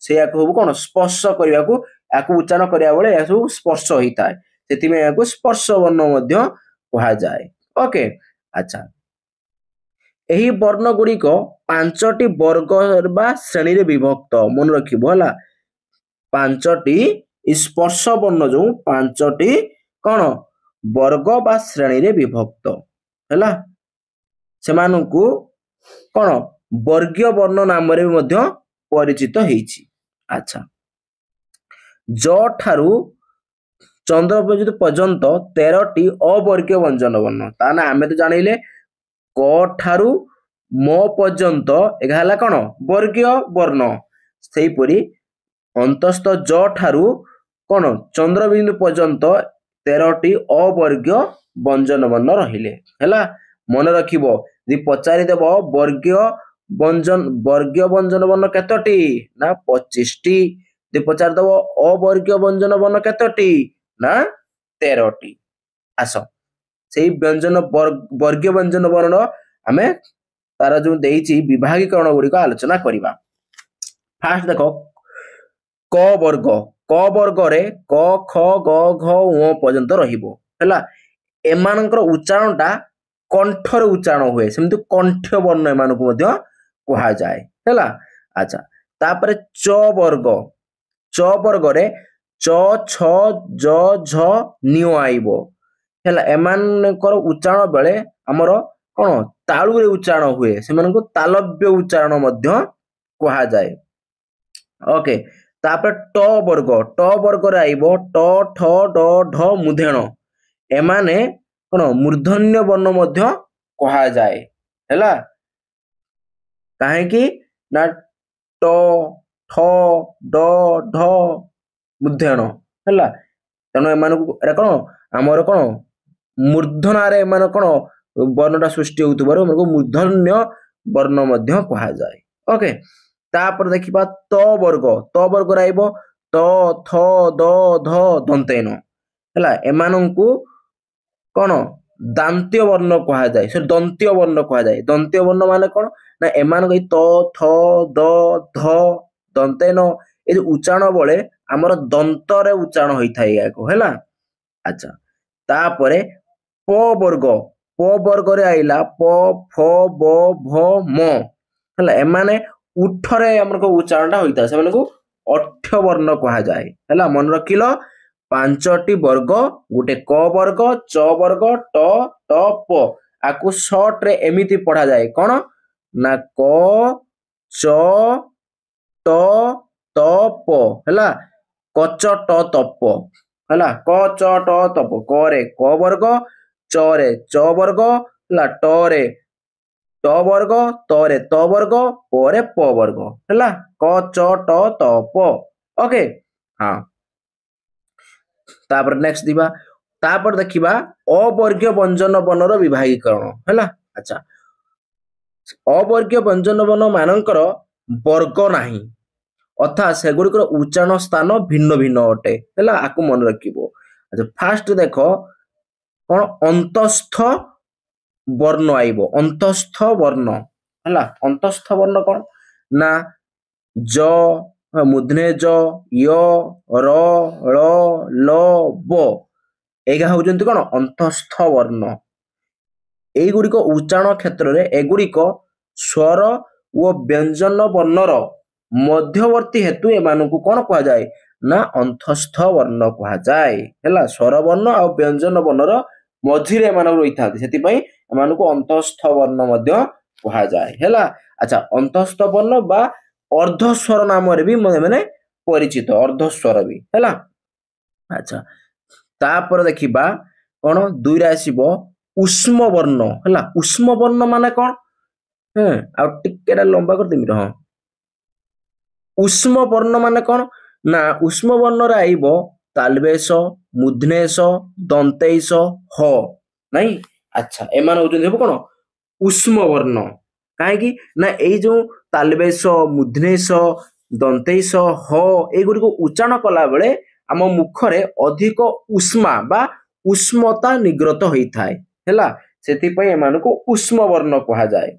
ସେଇଆକୁ ସବୁ କଣ ସ୍ପର୍ଶ କରିବାକୁ ଏହାକୁ ଉଚ୍ଚାରଣ କରିବା ବେଳେ ଏହା ସବୁ ସ୍ପର୍ଶ ହେଇଥାଏ ସେଥିପାଇଁ ଏହାକୁ ସ୍ପର୍ଶ ବର୍ଣ୍ଣ ମଧ୍ୟ କୁହାଯାଏ ଓକେ। ଆଚ୍ଛା ଏହି ବର୍ଣ୍ଣ ଗୁଡ଼ିକ 5ଟି ବର୍ଗ ବା ଶ୍ରେଣୀରେ ବିଭକ୍ତ ମନେ ରଖିବ ହେଲା 5ଟି ସ୍ପର୍ଶ ବର୍ଣ୍ଣ ଯୋଉ 5ଟି କଣ ବର୍ଗ ବା ଶ୍ରେଣୀରେ ବିଭକ୍ତ ହେଲା ସେମାନଙ୍କୁ କଣ ବର୍ଗୀୟ ବର୍ଣ୍ଣ ନାମରେ ମଧ୍ୟ ପରିଚିତ ହେଇଛି। ଆଚ୍ଛା ଜ ଠାରୁ ଚନ୍ଦ୍ର ପର୍ଯ୍ୟନ୍ତ 13ଟି ଅବର୍ଗୀୟ ବ୍ୟଞ୍ଜନ ବର୍ଣ୍ଣ ତାହେଲେ ଆମେ ତ ଜାଣିଲେ କ ଠାରୁ ମ ପର୍ଯ୍ୟନ୍ତ ଏହା ହେଲା କଣ ବର୍ଗୀୟ ବର୍ଣ୍ଣ ସେହିପରି ଅନ୍ତସ୍ଥ ଜ ଠାରୁ କଣ ଚନ୍ଦ୍ରବିନ୍ଦୁ ପର୍ଯ୍ୟନ୍ତ 13ଟି ଅବର୍ଗୀୟ ବ୍ୟଞ୍ଜନ ବର୍ଣ୍ଣ ରହିଲେ ହେଲା। ମନେ ରଖିବ ଯଦି ପଚାରିଦେବ ବର୍ଗୀୟ ବର୍ଗୀୟ ବ୍ୟଞ୍ଜନ ବର୍ଣ୍ଣ କେତୋଟି ନା 25ଟି। ଯଦି ପଚାରି ଦବ ଅବର୍ଗୀୟ ବ୍ୟଞ୍ଜନ ବର୍ଣ୍ଣ କେତୋଟି ନା 13ଟି। ଆସ ସେଇ ବର୍ଗୀୟ ବ୍ୟଞ୍ଜନ ବର୍ଣ୍ଣ ଆମେ ତାର ଯୋଉ ଦେଇଛି ବିଭାଗୀକରଣ ଗୁଡିକ ଆଲୋଚନା କରିବା। ଫାଷ୍ଟ ଦେଖ କ ବର୍ଗ। କ ବର୍ଗରେ କ ଖ ଗ ଘ ଙ ପର୍ଯ୍ୟନ୍ତ ରହିବ ହେଲା। ଏମାନଙ୍କର ଉଚ୍ଚାରଣଟା କଣ୍ଠରେ ଉଚ୍ଚାରଣ ହୁଏ, ସେମିତି କଣ୍ଠ୍ୟ ବର୍ଣ୍ଣ ଏମାନଙ୍କୁ ମଧ୍ୟ କୁହାଯାଏ ହେଲା। ଆଚ୍ଛା, ତାପରେ ଚ ବର୍ଗ। ଚ ବର୍ଗରେ ଚ ଛ ଜ ଝ ନିୟ ଆଇବ ହେଲା। ଏମାନଙ୍କର ଉଚ୍ଚାରଣ ବେଳେ ଆମର କଣ ତାଳୁରେ ଉଚ୍ଚାରଣ ହୁଏ, ସେମାନଙ୍କୁ ତାଲବ୍ୟ ଉଚ୍ଚାରଣ ମଧ୍ୟ କୁହାଯାଏ। ଓକେ, ତାପରେ ଟ ବର୍ଗ। ଟ ବର୍ଗରେ ଆଇବ ଟ ଠ ଡ ଢ ମୁଧେଣ। ଏମାନେ କଣ ମୂର୍ଧନ୍ୟ ବର୍ଣ୍ଣ ମଧ୍ୟ କୁହାଯାଏ ହେଲା। କାହିଁକି ନା ଟ ଠ ଡ ଢ ମୁଧେଣ ହେଲା। ତେଣୁ ଏମାନଙ୍କୁ ଏଟା କଣ ଆମର କଣ ମୂର୍ଧନାରେ ଏମାନେ କଣ ବର୍ଣ୍ଣଟା ସୃଷ୍ଟି ହେଉଥିବାରୁ ଏମାନଙ୍କୁ ମୂର୍ଧନ୍ୟ ବର୍ଣ୍ଣ ମଧ୍ୟ କୁହାଯାଏ। ଓକେ, ତାପରେ ଦେଖିବା ତ ବର୍ଗ। ତ ବର୍ଗରେ ଆଇବ ତ ଥ ଦ ଧ ଦନ୍ତେନ ହେଲା। ଏମାନଙ୍କୁ କଣ ଦାନ୍ତ୍ୟ ବର୍ଣ୍ଣ କୁହାଯାଏ, ସେ ଦନ୍ତ୍ୟ ବର୍ଣ୍ଣ କୁହାଯାଏ। ଦନ୍ତ୍ୟ ବର୍ଣ୍ଣ ମାନେ କଣ ନା ଏମାନଙ୍କ ଏଇ ତ ଥ ଦ ଧ ଦନ୍ତେନ ଏ ଯୋଉ ଉଚ୍ଚାରଣ ବେଳେ ଆମର ଦନ୍ତରେ ଉଚ୍ଚାରଣ ହୋଇଥାଏ ଏହାକୁ ହେଲା। ଆଚ୍ଛା, ତାପରେ ପ ବର୍ଗ। ପ ବର୍ଗରେ ଆଇଲା ପ ଫ ବ ଭ ମ ହେଲା। ଏମାନେ ଉଠରେ ଆମର ଉଚ୍ଚାରଣଟା ହୋଇଥାଏ, ସେମାନଙ୍କୁ ଅଠ୍ୟ ବର୍ଣ୍ଣ କୁହାଯାଏ ହେଲା। ମନେ ରଖିଲ 5ଟି ବର୍ଗ, ଗୋଟେ କ ବର୍ଗ, ଚ ବର୍ଗ, ଟ ଟ ପ। ଆକୁ ସର୍ଟରେ ଏମିତି ପଢାଯାଏ କଣ ନା କ ଚ ଟ ତ ପ ହେଲା। କଚ ଟ ତପ ହେଲା। କ ଚ ଟ ତପ। କ ରେ କ ବର୍ଗ, ଚ ରେ ଚ ବର୍ଗ ହେଲା, ଟ ରେ ଟ ବର୍ଗ, ତ ରେ ତ ବର୍ଗ, ପ ରେ ପ ବର୍ଗ ହେଲା। କ ଚ ଟ ତ ପ। ଓକେ, ହଁ। ତାପରେ ନେକ୍ସଟ ଯିବା। ତାପରେ ଦେଖିବା ଅବର୍ଗୀୟ ବ୍ୟଞ୍ଜନ ବର୍ଣ୍ଣର ବିଭାଗୀକରଣ ହେଲା। ଆଚ୍ଛା, ଅବର୍ଗୀୟ ବ୍ୟଞ୍ଜନ ବର୍ଣ୍ଣ ମାନଙ୍କର ବର୍ଗ ନାହିଁ, ଅର୍ଥାତ୍ ସେଗୁଡ଼ିକର ଉଚ୍ଚାରଣ ସ୍ଥାନ ଭିନ୍ନ ଭିନ୍ନ ଅଟେ ହେଲା। ଆକୁ ମନେ ରଖିବ। ଆଚ୍ଛା, ଫାଷ୍ଟ ଦେଖ କଣ ଅନ୍ତସ୍ଥ ବର୍ଣ୍ଣ ଆଇବ। ଅନ୍ତସ୍ଥ ବର୍ଣ୍ଣ ହେଲା। ଅନ୍ତସ୍ଥ ବର୍ଣ୍ଣ କଣ ନା ଜ ମୁଧନେ ଜ ୟ ର ଳ ଲ ବ ଏଗା ହଉଛନ୍ତି କଣ ଅନ୍ତସ୍ଥ ବର୍ଣ୍ଣ। ଏଇଗୁଡ଼ିକ ଉଚ୍ଚାରଣ କ୍ଷେତ୍ରରେ ଏଗୁଡ଼ିକ ସ୍ୱର ଓ ବ୍ୟଞ୍ଜନ ବର୍ଣ୍ଣର ମଧ୍ୟବର୍ତ୍ତୀ ହେତୁ ଏମାନଙ୍କୁ କଣ କୁହାଯାଏ ନା ଅନ୍ତସ୍ଥ ବର୍ଣ୍ଣ କୁହାଯାଏ ହେଲା। ସ୍ୱର ବର୍ଣ୍ଣ ଆଉ ବ୍ୟଞ୍ଜନ ବର୍ଣ୍ଣର ମଝିରେ ଏମାନେ ରହିଥାନ୍ତି, ସେଥିପାଇଁ ଏମାନଙ୍କୁ ଅନ୍ତସ୍ଥ ବର୍ଣ୍ଣ ମଧ୍ୟ କୁହାଯାଏ ହେଲା। ଆଚ୍ଛା, ଅନ୍ତସ୍ଥ ବର୍ଣ୍ଣ ବା ଅର୍ଦ୍ଧସ୍ୱର ନାମରେ ବି ମାନେ ପରିଚିତ, ଅର୍ଦ୍ଧସ୍ୱର ବି ହେଲା। ଆଚ୍ଛା, ତାପରେ ଦେଖିବା କଣ ଦୁଇରେ ଆସିବ ଉଷ୍ମ ବର୍ଣ୍ଣ ହେଲା। ଉଷ୍ମ ବର୍ଣ୍ଣ ମାନେ କଣ ଆଉ ଟିକେ ଲମ୍ବା କରିଦେମି ହଁ। ଉଷ୍ମ ବର୍ଣ୍ଣ ମାନେ କଣ ନା ଉଷ୍ମ ବର୍ଣ୍ଣରେ ଆଇବ ତାଲବେଶ, ମୁଧନେଶ, ଦନ୍ତେଇଶ, ହ ନାଇଁ। ଆଚ୍ଛା, ଏମାନେ ହଉଛନ୍ତି ସବୁ କଣ ଉଷ୍ମ ବର୍ଣ୍ଣ। କାହିଁକି ନା ଏଇ ଯୋଉ ତାଲବେଶ, ମୁଧନେଶ, ଦନ୍ତେଇଶ, ହ ଏଇଗୁଡ଼ିକୁ ଉଚ୍ଚାରଣ କଲା ବେଳେ ଆମ ମୁଖରେ ଅଧିକ ଉଷ୍ମା ବା ଉଷ୍ମତା ନିଗ୍ରତ ହୋଇଥାଏ ହେଲା। ସେଥିପାଇଁ ଏମାନଙ୍କୁ ଉଷ୍ମ ବର୍ଣ୍ଣ କୁହାଯାଏ।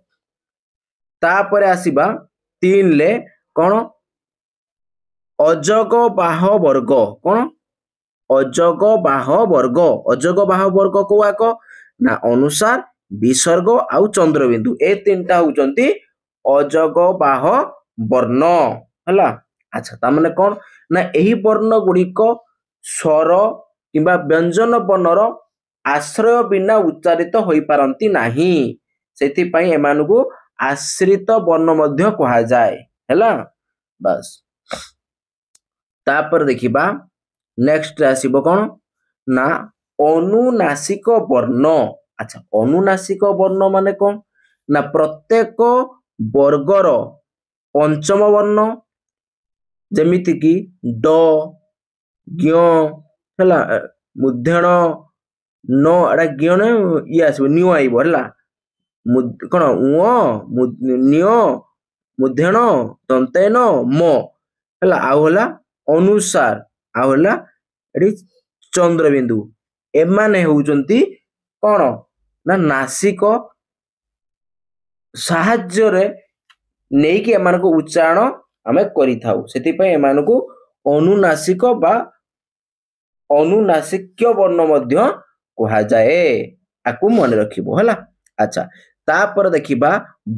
ତାପରେ ଆସିବା 3ରେ କଣ ଅଜଗ ବାହ ବର୍ଗ। କଣ ଅଜଗ ବାହ ବର୍ଗ। ଅଜଗ ବାହ ବର୍ଗ କୋଉ ଆକ ନା ଅନୁସାର, ବିସର୍ଗ ଆଉ ଚନ୍ଦ୍ରବିନ୍ଦୁ, ଏ 3ଟା ହଉଛନ୍ତି ଅଜଗ ବାହ ବର୍ଣ୍ଣ ହେଲା। ଆଚ୍ଛା, ତାମାନେ କଣ ନା ଏହି ବର୍ଣ୍ଣ ଗୁଡ଼ିକ ସ୍ୱର କିମ୍ବା ବ୍ୟଞ୍ଜନ ବର୍ଣ୍ଣର ଆଶ୍ରୟ ବିନା ଉଚ୍ଚାରିତ ହୋଇପାରନ୍ତି ନାହିଁ, ସେଥିପାଇଁ ଏମାନଙ୍କୁ ଆଶ୍ରିତ ବର୍ଣ୍ଣ ମଧ୍ୟ କୁହାଯାଏ ହେଲା। ବାସ୍, ତାପରେ ଦେଖିବା ନେକ୍ସଟ ଆସିବ କଣ ନା ଅନୁନାସିକ ବର୍ଣ୍ଣ। ଆଚ୍ଛା, ଅନୁନାସିକ ବର୍ଣ୍ଣ ମାନେ କଣ ନା ପ୍ରତ୍ୟେକ ବର୍ଗର ପଞ୍ଚମ ବର୍ଣ୍ଣ ଯେମିତିକି ଡ ଜ୍ଞ ହେଲା, ମୁଧେଣ ନ ଏଟା ଜ୍ଞ ଇଏ ଆସିବ ନିୟ ଆଇବ ହେଲା। କଣ ନିୟ ମୁଧେଣ ଦନ୍ତେନ ମ ହେଲା, ଆଉ ହେଲା ଅନୁସାର, ଆଉ ହେଲା ଏଠି ଚନ୍ଦ୍ରବିନ୍ଦୁ। ଏମାନେ ହେଉଛନ୍ତି କଣ ନା ନାସିକ ସାହାଯ୍ୟରେ ନେଇକି ଏମାନଙ୍କୁ ଉଚ୍ଚାରଣ ଆମେ କରିଥାଉ। ସେଥିପାଇଁ ଏମାନଙ୍କୁ ଅନୁନାସିକ ବା ଅନୁନାସିକ୍ୟ ବର୍ଣ୍ଣ ମଧ୍ୟ କୁହାଯାଏ। ଆକୁ ମନେ ରଖିବ ହେଲା। ଆଚ୍ଛା, ତାପରେ ଦେଖିବା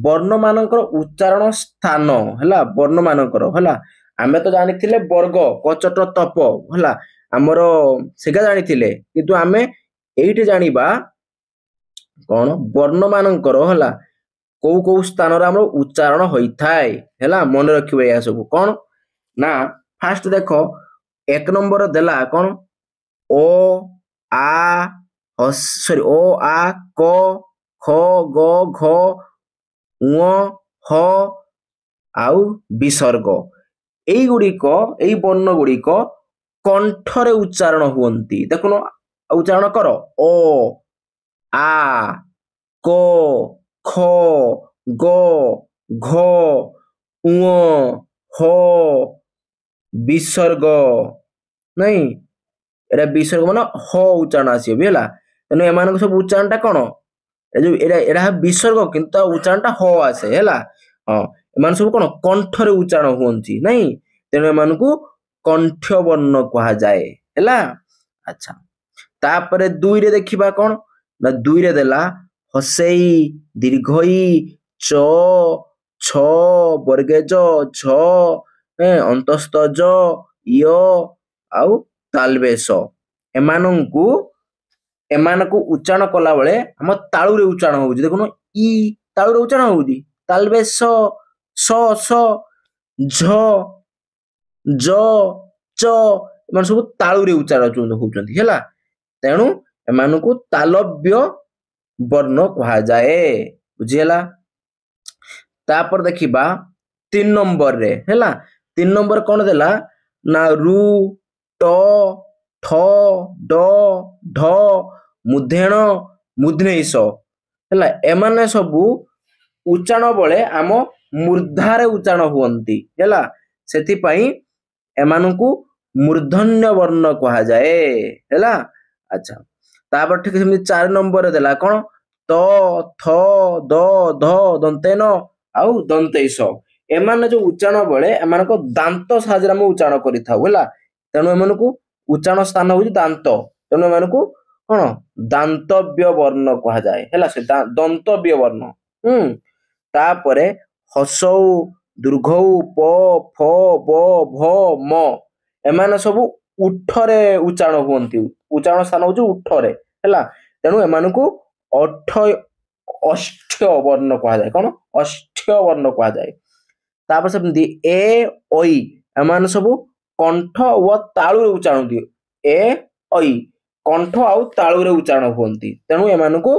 ବର୍ଣ୍ଣ ମାନଙ୍କର ଉଚ୍ଚାରଣ ସ୍ଥାନ ହେଲା। ବର୍ଣ୍ଣ ମାନଙ୍କର ହେଲା, ଆମେ ତ ଜାଣିଥିଲେ ବର୍ଗ କଚଟ ତପ ହେଲା, ଆମର ସେଟା ଜାଣିଥିଲେ, କିନ୍ତୁ ଆମେ ଏଇଠି ଜାଣିବା କଣ ବର୍ଣ୍ଣ ମାନଙ୍କର ହେଲା କୋଉ କୋଉ ସ୍ଥାନରେ ଆମର ଉଚ୍ଚାରଣ ହୋଇଥାଏ ହେଲା। ମନେ ରଖିବ ଏହା ସବୁ। କଣ ନା ଫାଷ୍ଟ ଦେଖ, ଏକ ନମ୍ବର ଦେଲା କଣ ଓ ଆ ସରି ଓ ଆ କ ଖ ଗ ଘ ଙ ହ ଆଉ ବିସର୍ଗ। ଏଇ ବର୍ଣ୍ଣ ଗୁଡ଼ିକ କଣ୍ଠରେ ଉଚ୍ଚାରଣ ହୁଅନ୍ତି। ଦେଖୁନ, ଉଚ୍ଚାରଣ କର ଓ ଆ କ ଖ ଗ ଘ ଙ ହ ବିସର୍ଗ। ନାଇଁ, ଏଟା ବିସର୍ଗ ମାନେ ହ ଉଚ୍ଚାରଣ ଆସିବ ହେଲା। ତେଣୁ ଏମାନଙ୍କ ସବୁ ଉଚ୍ଚାରଣ ଟା କଣ, ଏଟା ବିସର୍ଗ, କିନ୍ତୁ ତା ଉଚ୍ଚାରଣ ଟା ହ ଆସେ ହେଲା। ହଁ, ଏମାନେ ସବୁ କଣ କଣ୍ଠରେ ଉଚ୍ଚାରଣ ହୁଅନ୍ତି। ନାଇଁ, ତେଣୁ ଏମାନଙ୍କୁ କଣ୍ଠ ବର୍ଣ୍ଣ କୁହାଯାଏ ହେଲା। ଆଚ୍ଛା, ତାପରେ ଦୁଇରେ ଦେଖିବା କଣ ନା ଦୁଇରେ ଦେଲା ହସେଇ ଦୀର୍ଘଇ ଚ ଛ ବର୍ଗେଜ ଝ ଅନ୍ତସ୍ଥ ଜ ୟ ଆଉ ତାଲବେଶ। ଏମାନଙ୍କୁ ଉଚ୍ଚାରଣ କଲା ବେଳେ ଆମ ତାଳୁରେ ଉଚ୍ଚାରଣ ହଉଛି। ଦେଖୁନ, ଇ ତାଳୁରେ ଉଚ୍ଚାରଣ ହଉଛି, ତାଲବେଶ ସ ସ ଝ ଜ ଚ ଏମାନେ ସବୁ ତାଳୁରେ ଉଚ୍ଚାରଣ ହଉଛନ୍ତି ହେଲା। ତେଣୁ ଏମାନଙ୍କୁ ତାଲବ୍ୟ ବର୍ଣ୍ଣ କୁହାଯାଏ। ବୁଝିହେଲା। ତାପରେ ଦେଖିବା 3 ନମ୍ବରରେ ହେଲା। 3 ନମ୍ବର କଣ ଦେଲା ନା ରୁ ଟ ଠ ଡ ଢ ମୁଧେଣ ମୁଧନେଇଶ ହେଲା। ଏମାନେ ସବୁ ଉଚ୍ଚାରଣ ବେଳେ ଆମ ମୂର୍ଦ୍ଧାରେ ଉଚ୍ଚାରଣ ହୁଅନ୍ତି ହେଲା। ସେଥିପାଇଁ ଏମାନଙ୍କୁ ମୂର୍ଧନ୍ୟ ବର୍ଣ୍ଣ କୁହାଯାଏ ହେଲା। ଆଚ୍ଛା, ତାପରେ ଠିକ ସେମିତି 4 ନମ୍ବରରେ ଦେଲା କଣ ତ ଥ ଦ ଧ ଦନ୍ତେନ ଆଉ ଦନ୍ତେଇଶ। ଏମାନେ ଯୋଉ ଉଚ୍ଚାରଣ ବେଳେ ଏମାନଙ୍କ ଦାନ୍ତ ସାହାଯ୍ୟରେ ଆମେ ଉଚ୍ଚାରଣ କରିଥାଉ ହେଲା। ତେଣୁ ଏମାନଙ୍କୁ ଉଚ୍ଚାରଣ ସ୍ଥାନ ହଉଛି ଦାନ୍ତ। ତେଣୁ ଏମାନଙ୍କୁ କଣ ଦାନ୍ତବ୍ୟ ବର୍ଣ୍ଣ କୁହାଯାଏ ହେଲା। ସେ ଦନ୍ତବ୍ୟ ବର୍ଣ୍ଣ। ତାପରେ ହସଉ ଦୀର୍ଘଉ ପ ଫ ବ ଭ ମ ଏମାନେ ସବୁ ଉଠରେ ଉଚ୍ଚାରଣ ହୁଅନ୍ତି। ଉଚ୍ଚାରଣ ସ୍ଥାନ ହଉଛି ଉଠରେ ହେଲା। ତେଣୁ ଏମାନଙ୍କୁ ଅଷ୍ଟ୍ୟ ବର୍ଣ୍ଣ କୁହାଯାଏ। କଣ ଅଷ୍ଟ୍ୟ ବର୍ଣ୍ଣ କୁହାଯାଏ। ତାପରେ ସେମିତି ଏ ଐ ଏମାନେ ସବୁ କଣ୍ଠ ଓ ତାଳୁରେ ଉଚ୍ଚାରଣ ହୁଅନ୍ତି। ଏ ଐ କଣ୍ଠ ଆଉ ତାଳୁରେ ଉଚ୍ଚାରଣ ହୁଅନ୍ତି। ତେଣୁ ଏମାନଙ୍କୁ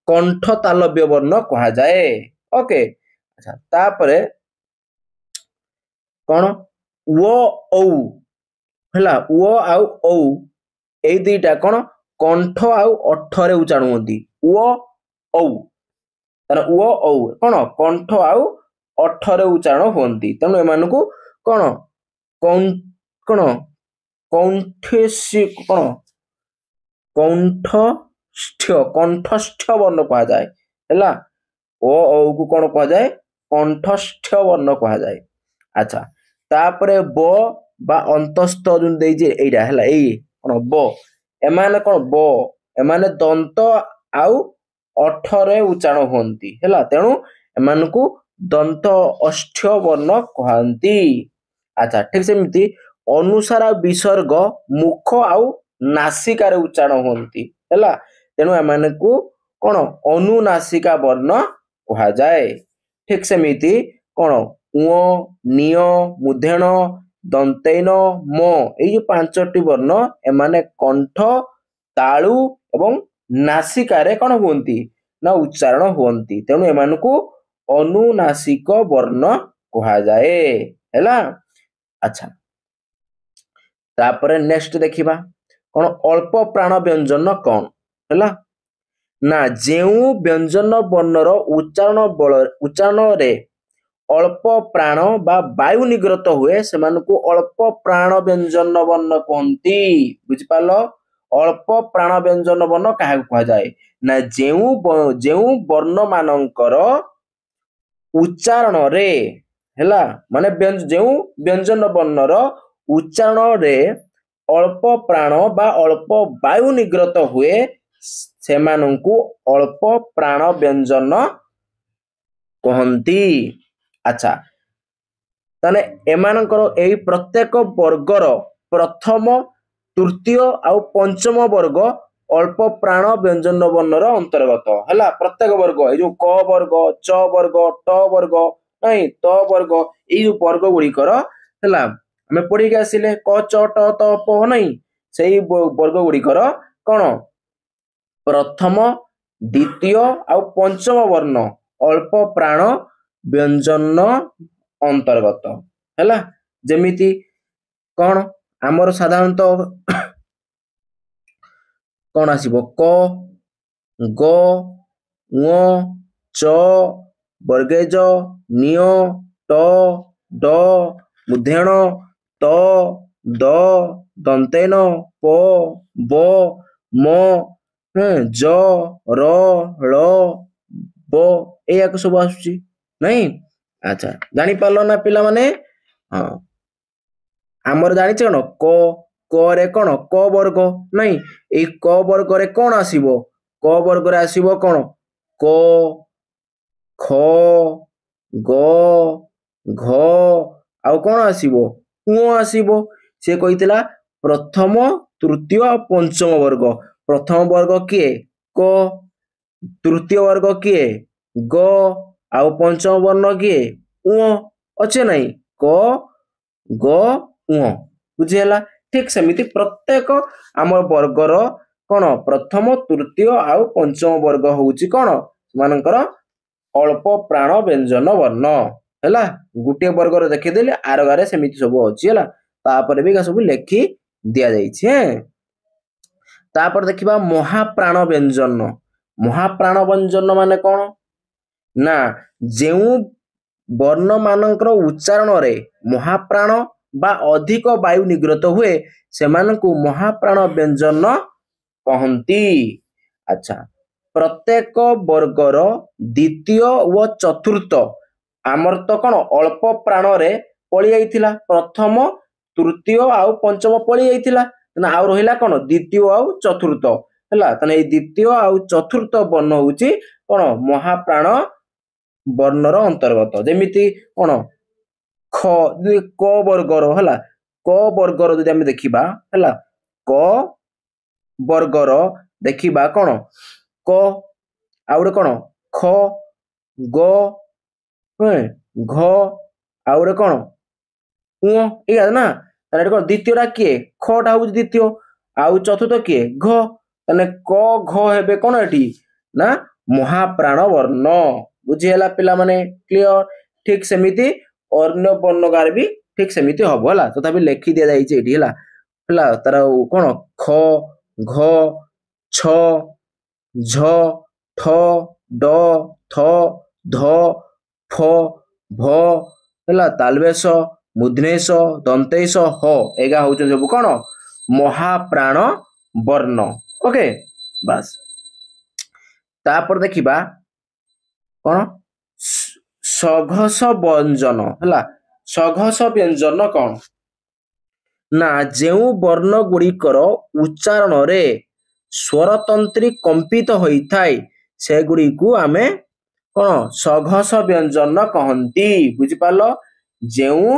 କଣ୍ଠ ତାଲବ୍ୟ ବର୍ଣ୍ଣ କୁହାଯାଏ। ଓକେ। ଆଚ୍ଛା, ତାପରେ କଣ ୱ ଔ ହେଲା। ୱ ଆଉ ଔ ଏଇ ଦିଟା କଣ କଣ୍ଠ ଆଉ ଅଠରେ ଉଚ୍ଚାରଣ ହୁଅନ୍ତି। ୱ ଔ ତାର ୱ ଔ କଣ କଣ୍ଠ ଆଉ ଅଠରେ ଉଚ୍ଚାରଣ ହୁଅନ୍ତି। ତେଣୁ ଏମାନଙ୍କୁ କଣ କଣ କଣ୍ଠଷ୍ଠ ବର୍ଣ୍ଣ କୁହାଯାଏ ହେଲା। ଓ ଔ କୁ କଣ କୁହାଯାଏ କଣ୍ଠଷ୍ଠ ବର୍ଣ୍ଣ କୁହାଯାଏ। ଆଚ୍ଛା, ତାପରେ ବ ବା ଅନ୍ତସ୍ଥ ଯୋଉ ଦେଇଛି ଏଇଟା ହେଲା। ଏଇ କଣ ବ, ଏମାନେ କଣ ବ ଏମାନେ ଦନ୍ତ ଆଉ ଅଠରେ ଉଚ୍ଚାରଣ ହୁଅନ୍ତି ହେଲା। ତେଣୁ ଏମାନଙ୍କୁ ଦନ୍ତ ଅଷ୍ଠ୍ୟ ବର୍ଣ୍ଣ କୁହନ୍ତି। ଆଚ୍ଛା, ଠିକ ସେମିତି ଅନୁସାର ଆଉ ବିସର୍ଗ ମୁଖ ଆଉ ନାସିକାରେ ଉଚ୍ଚାରଣ ହୁଅନ୍ତି ହେଲା। ତେଣୁ ଏମାନଙ୍କୁ କଣ ଅନୁନାସିକା ବର୍ଣ୍ଣ କୁହାଯାଏ। ଠିକ ସେମିତି କଣ ଙ ନିୟ ମୁଧେଣ ଦନ୍ତେନ ମ ଏଇ ଯୋଉ 5ଟି ବର୍ଣ୍ଣ ଏମାନେ କଣ୍ଠ ତାଳୁ ଏବଂ ନାସିକାରେ କଣ ହୁଅନ୍ତି ନା ଉଚ୍ଚାରଣ ହୁଅନ୍ତି। ତେଣୁ ଏମାନଙ୍କୁ ଅନୁନାସିକ ବର୍ଣ୍ଣ କୁହାଯାଏ ହେଲା। ଆଚ୍ଛା, ତାପରେ ନେକ୍ସଟ ଦେଖିବା କଣ ଅଳ୍ପ ପ୍ରାଣ ବ୍ୟଞ୍ଜନ କଣ ହେଲା। ନା ଯେଉଁ ବ୍ୟଞ୍ଜନ ବର୍ଣ୍ଣର ଉଚ୍ଚାରଣରେ ଅଳ୍ପ ପ୍ରାଣ ବା ବାୟୁ ନିଗ୍ରତ ହୁଏ ସେମାନଙ୍କୁ ଅଳ୍ପ ପ୍ରାଣ ବ୍ୟଞ୍ଜନ ବର୍ଣ୍ଣ କୁହନ୍ତି। ବୁଝିପାରିଲ? ଅଳ୍ପ ପ୍ରାଣ ବ୍ୟଞ୍ଜନ ବର୍ଣ୍ଣ କାହାକୁ କୁହାଯାଏ? ନା ଯେଉଁ ବର୍ଣ୍ଣ ମାନଙ୍କର ଉଚ୍ଚାରଣରେ ହେଲା ମାନେ ଯେଉଁ ବ୍ୟଞ୍ଜନ ବର୍ଣ୍ଣର ଉଚ୍ଚାରଣରେ ଅଳ୍ପ ପ୍ରାଣ ବା ଅଳ୍ପ ବାୟୁ ନିଗ୍ରତ ହୁଏ ସେମାନଙ୍କୁ ଅଳ୍ପ ପ୍ରାଣ ବ୍ୟଞ୍ଜନ କହନ୍ତି। ଆଚ୍ଛା, ତାହେଲେ ଏମାନଙ୍କର ଏଇ ପ୍ରତ୍ୟେକ ବର୍ଗର ପ୍ରଥମ ତୃତୀୟ ଆଉ ପଞ୍ଚମ ବର୍ଗ ଅଳ୍ପ ପ୍ରାଣ ବ୍ୟଞ୍ଜନ ବର୍ଣ୍ଣର ଅନ୍ତର୍ଗତ ହେଲା। ପ୍ରତ୍ୟେକ ବର୍ଗ ଏଇ ଯୋଉ କ ବର୍ଗ, ଚ ବର୍ଗ, ଟ ବର୍ଗ, ନାଇଁ ତ ବର୍ଗ, ଏଇ ଯୋଉ ବର୍ଗ ଗୁଡିକର ହେଲା ଆମେ ପଢିକି ଆସିଲେ କ ଚ ଟ ତ ପ ନାଇଁ ସେଇ ବର୍ଗ ଗୁଡିକର କଣ ପ୍ରଥମ ଦ୍ୱିତୀୟ ଆଉ ପଞ୍ଚମ ବର୍ଣ୍ଣ ଅଳ୍ପ ପ୍ରାଣ ବ୍ୟଞ୍ଜନ ଅନ୍ତର୍ଗତ ହେଲା। ଯେମିତି କଣ ଆମର ସାଧାରଣତଃ କଣ ଆସିବ କ ଗ ङ ଚ ବର୍ଗେଜ ନିୟ ଟ ଡ ମୁଧେଣ ତ ଦ ଦନ୍ତେନ ପ ବ ମ ଜ ର ଳ ବ ଏଇଆକୁ ସବୁ ଆସୁଛି ନାଇଁ। ଆଚ୍ଛା, ଜାଣିପାରିଲ ନା ପିଲାମାନେ? ହଁ, ଆମର ଜାଣିଛ କଣ କ ରେ କଣ କ ବର୍ଗ ନାଇଁ। ଏଇ କ ବର୍ଗରେ କଣ ଆସିବ? କ ବର୍ଗରେ ଆସିବ କଣ କ ଖ ଗ ଘ ଆଉ କଣ ଆସିବ ଙ ଆସିବ। ସେ କହିଥିଲା ପ୍ରଥମ ତୃତୀୟ ଆଉ ପଞ୍ଚମ ବର୍ଗ। ପ୍ରଥମ ବର୍ଗ କିଏ? କ। ତୃତୀୟ ବର୍ଗ କିଏ? ଗ। ଆଉ ପଞ୍ଚମ ବର୍ଣ୍ଣ କିଏ? ଙ। ଅଛେ ନାଇଁ କ ଗ ଙ। ବୁଝିହେଲା? ଠିକ ସେମିତି ପ୍ରତ୍ୟେକ ଆମ ବର୍ଗର କଣ ପ୍ରଥମ ତୃତୀୟ ଆଉ ପଞ୍ଚମ ବର୍ଗ ହଉଛି କଣ ସେମାନଙ୍କର ଅଳ୍ପ ପ୍ରାଣ ବ୍ୟଞ୍ଜନ ବର୍ଣ୍ଣ ହେଲା। ଗୋଟିଏ ବର୍ଗର ଦେଖିଦେଲେ ଆରଗାରେ ସେମିତି ସବୁ ଅଛି ହେଲା। ତାପରେ ବି ସବୁ ଲେଖି ଦିଆଯାଇଛି। ତାପରେ ଦେଖିବା ମହାପ୍ରାଣ ବ୍ୟଞ୍ଜନ। ମହାପ୍ରାଣ ବ୍ୟଞ୍ଜନ ମାନେ କଣ? ନା ଯେଉଁ ବର୍ଣ୍ଣ ମାନଙ୍କର ଉଚ୍ଚାରଣରେ ମହାପ୍ରାଣ ବା ଅଧିକ ବାୟୁ ନିଗ୍ରତ ହୁଏ ସେମାନଙ୍କୁ ମହାପ୍ରାଣ ବ୍ୟଞ୍ଜନ କହନ୍ତି। ଆଚ୍ଛା, ପ୍ରତ୍ୟେକ ବର୍ଗର ଦ୍ୱିତୀୟ ଓ ଚତୁର୍ଥ ଆମର ତ କଣ ଅଳ୍ପ ପ୍ରାଣରେ ପଳି ଯାଇଥିଲା। ପ୍ରଥମ ତୃତୀୟ ଆଉ ପଞ୍ଚମ ପଳି ଯାଇଥିଲା। ଆଉ ରହିଲା କଣ ଦ୍ୱିତୀୟ ଆଉ ଚତୁର୍ଥ ହେଲା। ତାହେଲେ ଏଇ ଦ୍ୱିତୀୟ ଆଉ ଚତୁର୍ଥ ବର୍ଣ୍ଣ ହଉଛି କଣ ମହାପ୍ରାଣ ବର୍ଣ୍ଣର ଅନ୍ତର୍ଗତ। ଯେମିତି କଣ ଖ କ ବର୍ଗର ହେଲା। କ ବର୍ଗର ଯଦି ଆମେ ଦେଖିବା ହେଲା କ ବର୍ଗର ଦେଖିବା କଣ କ ଆଉ ଗୋଟେ କଣ ଖ ଗ ଘ ଆଉ ଗୋଟେ କଣ ଙ। ଏଇଆ ନା। ତାହେଲେ ଏଠି କଣ ଦ୍ୱିତୀୟଟା କିଏ? ଖଟା ହଉଛି ଦ୍ୱିତୀୟ ଆଉ ଚତୁର୍ଥ କିଏ? ଘ। ତାହେଲେ କ ଘ ହେବେ କଣ ଏଠି ନା ମହାପ୍ରାଣ ବର୍ଣ୍ଣ। ବୁଝିହେଲା ପିଲାମାନେ? କ୍ଲିୟର? ଠିକ ସେମିତି ଅନ୍ୟ ବର୍ଣ୍ଣଗାର ବି ଠିକ ସେମିତି ହବ ହେଲା। ତଥାପି ଲେଖି ଦିଆଯାଇଛି ଏଠି ହେଲା। ହେଲା ତାର କଣ ଖ ଘ ଛ ଝ ଠ ଡ ଥ ଧ ଫ ଭ ହେଲା ତାଲବେଶ ମୁଧନେଶ ଦନ୍ତେଶ ହ ଏଗା ହଉଛନ୍ତି ସବୁ କଣ ମହାପ୍ରାଣ ବର୍ଣ୍ଣ। ଓକେ, ବାସ୍। ତାପରେ ଦେଖିବା କଣ ସଘସ ବ୍ୟଞ୍ଜନ ହେଲା। ସଘସ ବ୍ୟଞ୍ଜନ କଣ? ନା ଯେଉଁ ବର୍ଣ୍ଣ ଗୁଡିକର ଉଚ୍ଚାରଣରେ ସ୍ୱରତନ୍ତ୍ରୀ କମ୍ପିତ ହୋଇଥାଏ ସେଗୁଡିକୁ ଆମେ କଣ ସଘସ ବ୍ୟଞ୍ଜନ କହନ୍ତି। ବୁଝିପାରିଲ? ଯେଉଁ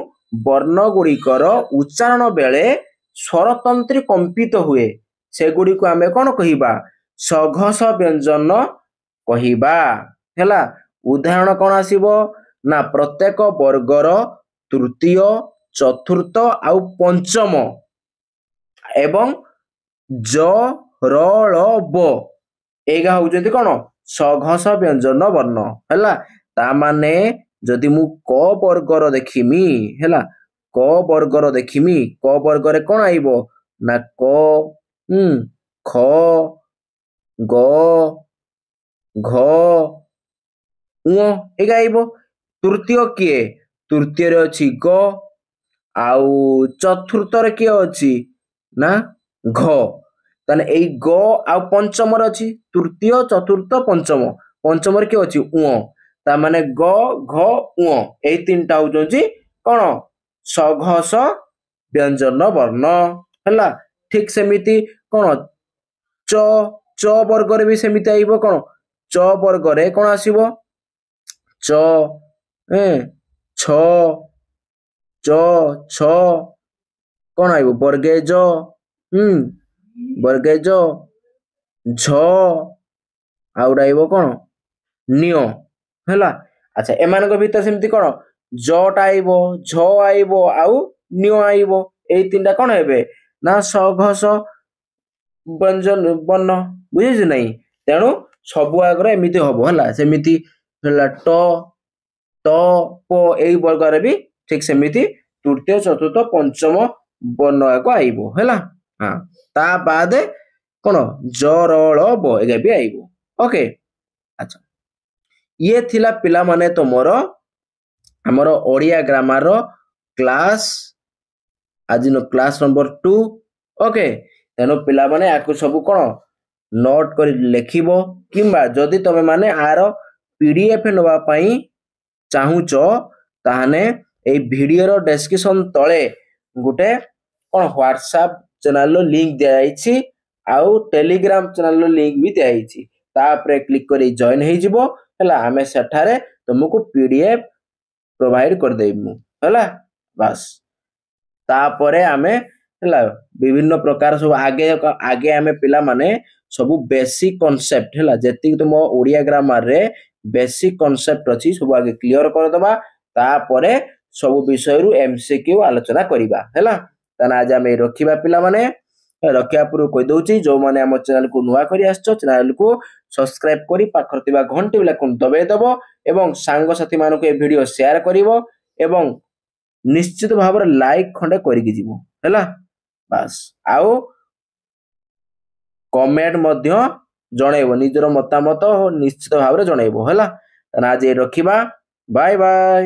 ବର୍ଣ୍ଣ ଗୁଡିକର ଉଚ୍ଚାରଣ ବେଳେ ସ୍ୱରତନ୍ତ୍ରୀ କମ୍ପିତ ହୁଏ ସେଗୁଡିକୁ ଆମେ କଣ କହିବା? ସଘସ ବ୍ୟଞ୍ଜନ କହିବା ହେଲା। ଉଦାହରଣ କଣ ଆସିବ? ନା ପ୍ରତ୍ୟେକ ବର୍ଗର ତୃତୀୟ ଚତୁର୍ଥ ଆଉ ପଞ୍ଚମ ଏବଂ ଜ ର ଳ ବ ଏଇଗା ହଉଛନ୍ତି କଣ ସଘସ ବ୍ୟଞ୍ଜନ ବର୍ଣ୍ଣ ହେଲା। ତା ମାନେ ଯଦି ମୁଁ କ ବର୍ଗର ଦେଖିମି ହେଲା କ ବର୍ଗର ଦେଖିମି କ ବର୍ଗରେ କଣ ଆଇବ ନା କ ଖ ଗ ଘ ଉଁ ଏଇଟା ଆଇବ। ତୃତୀୟ କିଏ? ତୃତୀୟରେ ଅଛି ଗ, ଆଉ ଚତୁର୍ଥରେ କିଏ ଅଛି ନା ଘ। ତାହେଲେ ଏଇ ଗ ଆଉ ପଞ୍ଚମରେ ଅଛି ତୃତୀୟ ଚତୁର୍ଥ ପଞ୍ଚମ। ପଞ୍ଚମରେ କିଏ ଅଛି ଉଁ। ତା ମାନେ ଗ ଘ ଉଁ ଏଇ ତିନିଟା ହଉଛନ୍ତି କଣ ସଘସ ବ୍ୟଞ୍ଜନ ବର୍ଣ୍ଣ ହେଲା। ଠିକ ସେମିତି କଣ च च ବର୍ଗରେ ବି ସେମିତି ଆଇବ କଣ च ବର୍ଗରେ କଣ ଆସିବ च ଛ च ଛ କଣ ଆଇବ ବର୍ଗେ ଜ ବର୍ଗେ ଜ ଝ ଆଉ ଗୋଟେ ଆଇବ କଣ ନିୟ ହେଲା। ଆଚ୍ଛା ଏମାନଙ୍କ ଭିତରେ ସେମିତି କଣ ଜଟା ଆଇବ ଝ ଆଇବ ଆଉ ନିୟ ଆଇବ। ଏଇ ତିନିଟା କଣ ହେବେ ନା ସଘସ ବ୍ୟଞ୍ଜନ ବର୍ଣ୍ଣ ବୁଝିଛୁ ନାଇଁ। ତେଣୁ ସବୁ ଆଗରେ ଏମିତି ହବ ହେଲା। ସେମିତି ହେଲା ଟ ଟ ପ ଏଇ ବର୍ଗରେ ବି ଠିକ ସେମିତି ତୃତୀୟ ଚତୁର୍ଥ ପଞ୍ଚମ ବର୍ଣ୍ଣ ଆଗ ଆଇବ ହେଲା। ହଁ ତା ବାଦେ କଣ ଜରଳ ବ ଏଗା ବି ଆଇବ। ଓକେ ଆଚ୍ଛା ଇଏ ଥିଲା ପିଲାମାନେ ତମର ଆମର ଓଡ଼ିଆ ଗ୍ରାମାର କ୍ଲାସ ଆଜି କ୍ଲାସ ନମ୍ବର 2। ଓକେ ତେଣୁ ପିଲାମାନେ ଆକୁ ସବୁ କଣ ନୋଟ କରି ଲେଖିବ କିମ୍ବା ଯଦି ତମେ ମାନେ ଆର PDF ନେବା ପାଇଁ ଚାହୁଁଛ ତାହେଲେ ଏଇ ଭିଡିଓର ଡେସ୍କ୍ରିପସନ ତଳେ ଗୋଟେ କଣ ହ୍ୱାଟ୍ସଆପ ଚ୍ୟାନେଲର ଲିଙ୍କ ଦିଆଯାଇଛି ଆଉ ଟେଲିଗ୍ରାମ ଚ୍ୟାନେଲର ଲିଙ୍କ ବି ଦିଆଯାଇଛି। ତାପରେ କ୍ଲିକ କରି ଜଏନ ହେଇଯିବ ହେଲା। ଆମେ ସେଠାରେ ତୁମକୁ PDF ପ୍ରୋଭାଇଡ କରିଦେବୁ ହେଲା। ବାସ୍ ତାପରେ ଆମେ ହେଲା ବିଭିନ୍ନ ପ୍ରକାର ସବୁ ଆଗେ ଆମେ ପିଲାମାନେ ସବୁ ବେସିକ କନସେପ୍ଟ ହେଲା ଯେତିକି ତୁମ ଓଡ଼ିଆ ଗ୍ରାମାରରେ ବେସିକ କନସେପ୍ଟ ଅଛି ସବୁ ଆଗେ କ୍ଲିୟର କରିଦବା। ତାପରେ ସବୁ ବିଷୟରୁ MCQ ଆଲୋଚନା କରିବା ହେଲା। ତାହେଲେ ଆଜି ଆମେ ରଖିବା ପିଲାମାନେ। ରଖିବା ପୂର୍ବରୁ କହିଦଉଛି ଯୋଉମାନେ ଆମ ଚ୍ୟାନେଲକୁ ନୂଆ କରି ଆସିଛ ଚ୍ୟାନେଲକୁ ସବସ୍କ୍ରାଇବ କରି ପାଖରେ ଥିବା ଘଣ୍ଟି ବେଲକୁ ଦବାଇ ଦବ ଏବଂ ସାଙ୍ଗସାଥି ମାନଙ୍କୁ ଏ ଭିଡିଓ ସେୟାର କରିବ ଏବଂ ନିଶ୍ଚିତ ଭାବରେ ଲାଇକ ଖଣ୍ଡେ କରିକି ଯିବ ହେଲା। ବାସ୍ ଆଉ କମେଣ୍ଟ ମଧ୍ୟ ଜଣେଇବ ନିଜର ମତାମତ ନିଶ୍ଚିତ ଭାବରେ ଜଣେଇବ ହେଲା। ଆଜି ରଖିବା ବାଏ ବାଏ।